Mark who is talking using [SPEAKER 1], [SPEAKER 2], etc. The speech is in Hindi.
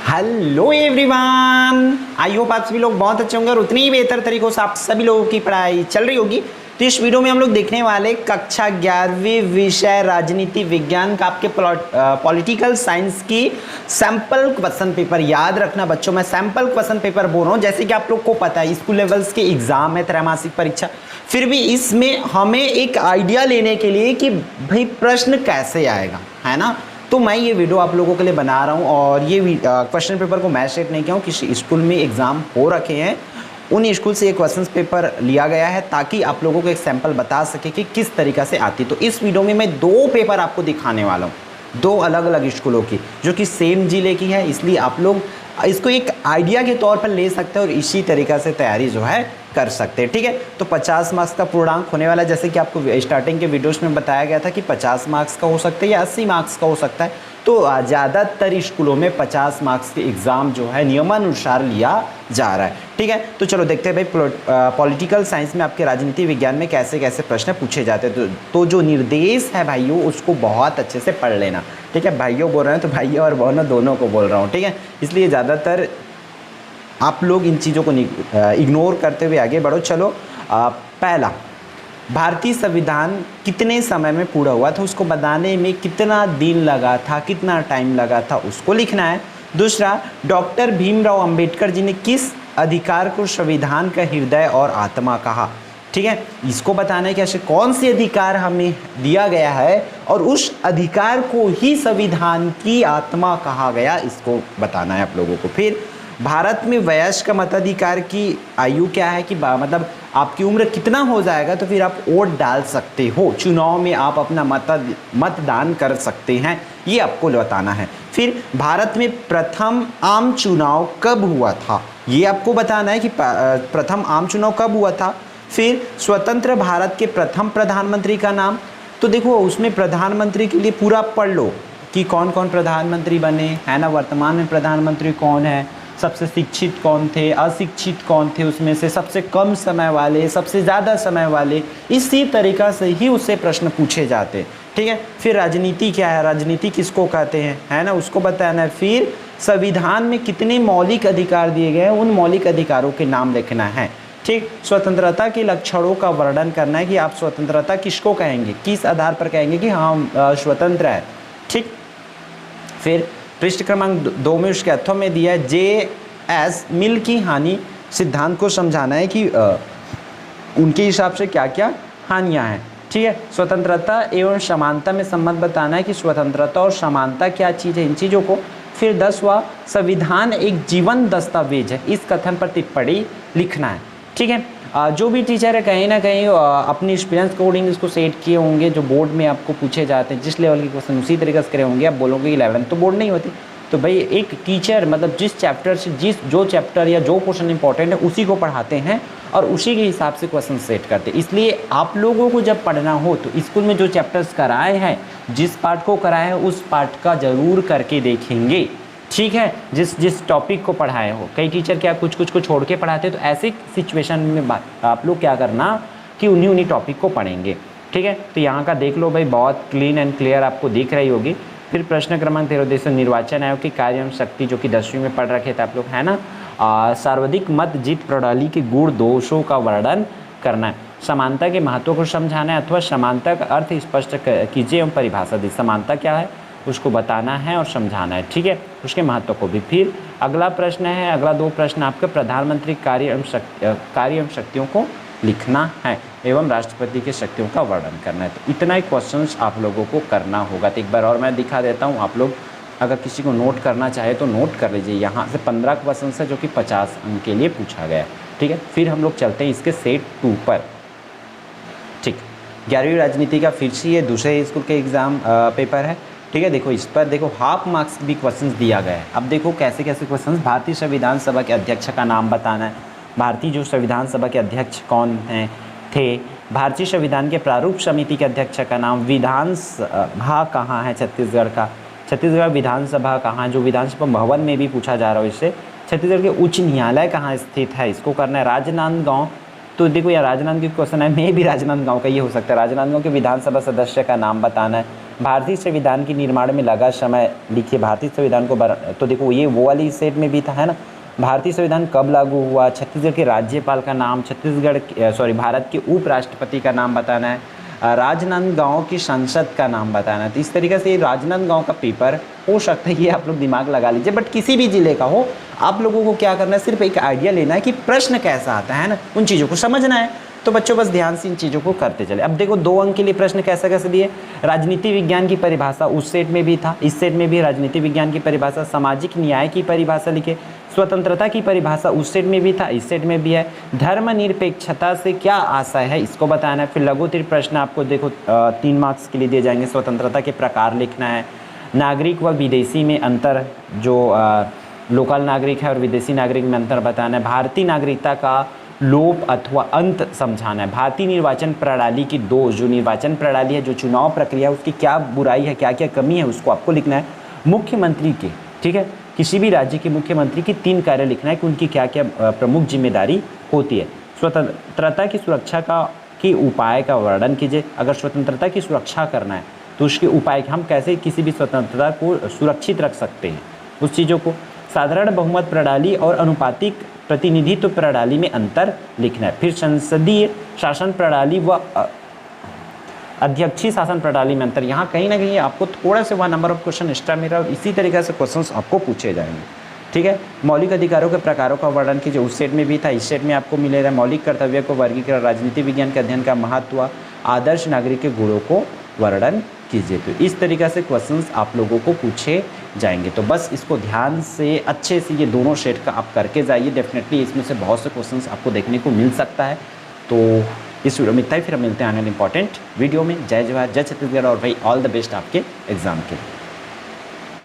[SPEAKER 1] हेलो एवरीवन, आई होप आप सभी लोग बहुत अच्छे होंगे और उतनी ही बेहतर तरीकों से आप सभी लोगों की पढ़ाई चल रही होगी। तो इस वीडियो में हम लोग देखने वाले कक्षा 11वीं विषय राजनीति विज्ञान का आपके पॉलिटिकल साइंस की सैंपल क्वेश्चन पेपर। याद रखना बच्चों, मैं सैंपल क्वेश्चन पेपर बोल रहा हूँ। जैसे कि आप लोग को पता है स्कूल लेवल्स के एग्जाम है, त्रैमासिक परीक्षा, फिर भी इसमें हमें एक आइडिया लेने के लिए कि भाई प्रश्न कैसे आएगा, है ना। तो मैं ये वीडियो आप लोगों के लिए बना रहा हूँ और ये क्वेश्चन पेपर को मैं सेट नहीं किया हूँ। किसी स्कूल में एग्ज़ाम हो रखे हैं, उन स्कूल से एक क्वेश्चन पेपर लिया गया है ताकि आप लोगों को एक सैंपल बता सके कि किस तरीक़ा से आती। तो इस वीडियो में मैं दो पेपर आपको दिखाने वाला हूँ, दो अलग अलग स्कूलों की जो कि सेम जिले की है, इसलिए आप लोग इसको एक आइडिया के तौर पर ले सकते हैं और इसी तरीक़ा से तैयारी जो है कर सकते हैं। ठीक है, तो 50 मार्क्स का पूर्णांक होने वाला है। जैसे कि आपको स्टार्टिंग के वीडियोस में बताया गया था कि 50 मार्क्स का हो सकता है या 80 मार्क्स का हो सकता है। तो ज़्यादातर स्कूलों में 50 मार्क्स के एग्ज़ाम जो है नियमानुसार लिया जा रहा है। ठीक है, तो चलो देखते हैं भाई पॉलिटिकल साइंस में आपके राजनीति विज्ञान में कैसे कैसे प्रश्न पूछे जाते हैं। तो जो निर्देश है भाइयों, उसको बहुत अच्छे से पढ़ लेना। ठीक है, भाइयों बोल रहे हैं तो भाइयों और बहनों दोनों को बोल रहा हूँ। ठीक है, इसलिए ज़्यादातर आप लोग इन चीज़ों को इग्नोर करते हुए आगे बढ़ो। चलो, पहला, भारतीय संविधान कितने समय में पूरा हुआ था, उसको बनाने में कितना दिन लगा था, कितना टाइम लगा था, उसको लिखना है। दूसरा, डॉक्टर भीमराव अंबेडकर जी ने किस अधिकार को संविधान का हृदय और आत्मा कहा। ठीक है, इसको बताना है कि ऐसे कौन से अधिकार हमें दिया गया है और उस अधिकार को ही संविधान की आत्मा कहा गया, इसको बताना है आप लोगों को। फिर भारत में वयस्क मताधिकार की आयु क्या है, कि मतलब आपकी उम्र कितना हो जाएगा तो फिर आप वोट डाल सकते हो, चुनाव में आप अपना मतदान कर सकते हैं, ये आपको बताना है। फिर भारत में प्रथम आम चुनाव कब हुआ था, ये आपको बताना है कि प्रथम आम चुनाव कब हुआ था। फिर स्वतंत्र भारत के प्रथम प्रधानमंत्री का नाम, तो देखो उसमें प्रधानमंत्री के लिए पूरा पढ़ लो कि कौन कौन प्रधानमंत्री बने, है ना। वर्तमान में प्रधानमंत्री कौन है, सबसे शिक्षित कौन थे, अशिक्षित कौन थे, उसमें से सबसे कम समय वाले, सबसे ज़्यादा समय वाले, इसी तरीक़ा से ही उससे प्रश्न पूछे जाते। ठीक है, फिर राजनीति क्या है, राजनीति किसको कहते हैं, है ना, उसको बताना है। फिर संविधान में कितने मौलिक अधिकार दिए गए हैं, उन मौलिक अधिकारों के नाम लिखना है। ठीक, स्वतंत्रता के लक्षणों का वर्णन करना है कि आप स्वतंत्रता किसको कहेंगे, किस आधार पर कहेंगे कि हम स्वतंत्र है। ठीक, फिर पृष्ठ क्रमांक 2 में उसके अर्थों में दिया है जे.एस. मिल की हानि सिद्धांत को समझाना है कि उनके हिसाब से क्या क्या हानियां हैं। ठीक है, स्वतंत्रता एवं समानता में संबंध बताना है कि स्वतंत्रता और समानता क्या चीज़ है, इन चीज़ों को। फिर 10वां, संविधान एक जीवन दस्तावेज है, इस कथन पर टिप्पणी लिखना है। ठीक है, जो भी टीचर है कहीं ना कहीं अपनी एक्सपीरियंस कोडिंग इसको सेट किए होंगे, जो बोर्ड में आपको पूछे जाते हैं जिस लेवल के क्वेश्चन उसी तरीके से करे होंगे। आप बोलोगे 11 तो बोर्ड नहीं होती, तो भाई एक टीचर मतलब जिस चैप्टर से जो चैप्टर या जो पोर्शन इंपॉर्टेंट है उसी को पढ़ाते हैं और उसी के हिसाब से क्वेश्चन सेट करते हैं। इसलिए आप लोगों को जब पढ़ना हो तो स्कूल में जो चैप्टर्स कराए हैं, जिस पार्ट को कराए हैं उस पार्ट का ज़रूर करके देखेंगे। ठीक है, जिस टॉपिक को पढ़ाए हो, कई टीचर क्या कुछ को छोड़ के पढ़ाते हैं, तो ऐसे सिचुएशन में आप लोग क्या करना कि उन्हीं टॉपिक को पढ़ेंगे। ठीक है, तो यहाँ का देख लो भाई, बहुत क्लीन एंड क्लियर आपको दिख रही होगी। फिर प्रश्न क्रमांक 13, देश निर्वाचन आयोग की कार्य एवं शक्ति, जो कि 10वीं में पढ़ रखे थे आप लोग, है ना। सर्वाधिक मत जीत प्रणाली के गुण दोषों का वर्णन करना है। समानता के महत्व को समझाना है अथवा समानता का अर्थ स्पष्ट कीजिए एवं परिभाषा दी। समानता क्या है उसको बताना है और समझाना है। ठीक है, उसके महत्व को भी। फिर अगला प्रश्न है, अगला 2 प्रश्न आपके प्रधानमंत्री कार्य एवं शक्तियों को लिखना है एवं राष्ट्रपति के शक्तियों का वर्णन करना है। तो इतना ही क्वेश्चंस आप लोगों को करना होगा। तो एक बार और मैं दिखा देता हूँ, आप लोग अगर किसी को नोट करना चाहे तो नोट कर लीजिए। यहाँ से 15 क्वेश्चन है जो कि 50 अंक के लिए पूछा गया है। ठीक है, फिर हम लोग चलते हैं इसके सेट 2 पर। ठीक, 11वीं राजनीति का फिर से ये दूसरे स्कूल के एग्ज़ाम पेपर है। ठीक है, देखो इस पर देखो हाफ मार्क्स भी क्वेश्चंस दिया गया है। अब देखो कैसे कैसे क्वेश्चंस। भारतीय संविधान सभा के अध्यक्ष का नाम बताना है, भारतीय जो संविधान सभा के अध्यक्ष कौन हैं थे, भारतीय संविधान के प्रारूप समिति के अध्यक्ष का नाम, विधानसभा कहाँ है छत्तीसगढ़ का, छत्तीसगढ़ विधानसभा कहाँ है, जो विधानसभा भवन में भी पूछा जा रहा है इससे। छत्तीसगढ़ के उच्च न्यायालय कहाँ स्थित है, इसको करना है। राजनांदगांव, तो देखो यार राजनांदगांव की क्वेश्चन है, मैं भी राजनांदगांव का ये हो सकता है। राजनांदगांव के विधानसभा सदस्य का नाम बताना है। भारतीय संविधान के निर्माण में लगा समय लिखिए। भारतीय संविधान को तो देखो ये वो वाली सेट में भी था, है ना। भारतीय संविधान कब लागू हुआ, छत्तीसगढ़ के राज्यपाल का नाम, भारत के उपराष्ट्रपति का नाम बताना है, राजनांदगांव की संसद का नाम बताना है। तो इस तरीके से राजनांदगांव का पेपर हो सकता है, ये आप लोग दिमाग लगा लीजिए। बट किसी भी जिले का हो, आप लोगों को क्या करना है, सिर्फ एक आइडिया लेना है कि प्रश्न कैसा आता है ना, उन चीज़ों को समझना है। तो बच्चों बस ध्यान से इन चीज़ों को करते चले। अब देखो 2 अंक के लिए प्रश्न कैसे कैसे दिए। राजनीति विज्ञान की परिभाषा उस सेट में भी था, इस सेट में भी राजनीति विज्ञान की परिभाषा। सामाजिक न्याय की परिभाषा लिखे। स्वतंत्रता की परिभाषा उस सेट में भी था, इस सेट में भी है। धर्मनिरपेक्षता से क्या आशय है, इसको बताना है। फिर लघु तीर प्रश्न आपको देखो 3 मार्क्स के लिए दिए जाएंगे। स्वतंत्रता के प्रकार लिखना है। नागरिक व विदेशी में अंतर, जो लोकल नागरिक है और विदेशी नागरिक में अंतर बताना है। भारतीय नागरिकता का लोप अथवा अंत समझाना है। भारतीय निर्वाचन प्रणाली की जो निर्वाचन प्रणाली है, जो चुनाव प्रक्रिया है, उसकी क्या बुराई है, क्या क्या कमी है, उसको आपको लिखना है। मुख्यमंत्री के, ठीक है, किसी भी राज्य के मुख्यमंत्री की 3 कार्य लिखना है कि उनकी क्या क्या प्रमुख जिम्मेदारी होती है। स्वतंत्रता की सुरक्षा के उपाय का वर्णन कीजिए। अगर स्वतंत्रता की सुरक्षा करना है तो उसके उपाय, हम कैसे किसी भी स्वतंत्रता को सुरक्षित रख सकते हैं, उस चीज़ों को। साधारण बहुमत प्रणाली और अनुपातिक प्रतिनिधित्व प्रणाली में अंतर लिखना है। फिर संसदीय शासन प्रणाली व अध्यक्षीय शासन प्रणाली में अंतर। यहाँ कहीं ना कहीं आपको थोड़ा सा 1 नंबर ऑफ क्वेश्चन एक्स्ट्रा मिला और इसी तरीके से क्वेश्चंस आपको पूछे जाएंगे, ठीक है। मौलिक अधिकारों के प्रकारों का वर्णन कीजिए। उस सेट में भी था, इस सेट में आपको मिलेगा। मौलिक कर्तव्य को वर्गीकरण, राजनीति विज्ञान के अध्ययन का महत्व, आदर्श नागरिक के गुणों को वर्णन कीजिए। तो इस तरीके से क्वेश्चंस आप लोगों को पूछे जाएंगे। तो बस इसको ध्यान से अच्छे से ये दोनों सेट का आप करके जाइए। डेफिनेटली इसमें से बहुत से क्वेश्चंस आपको देखने को मिल सकता है। तो इस वीडियो में इतना ही, फिर हम मिलते हैं आने वाले इंपॉर्टेंट वीडियो में। जय जवाहर, जय छत्तीसगढ़ और भाई ऑल द बेस्ट आपके एग्जाम के।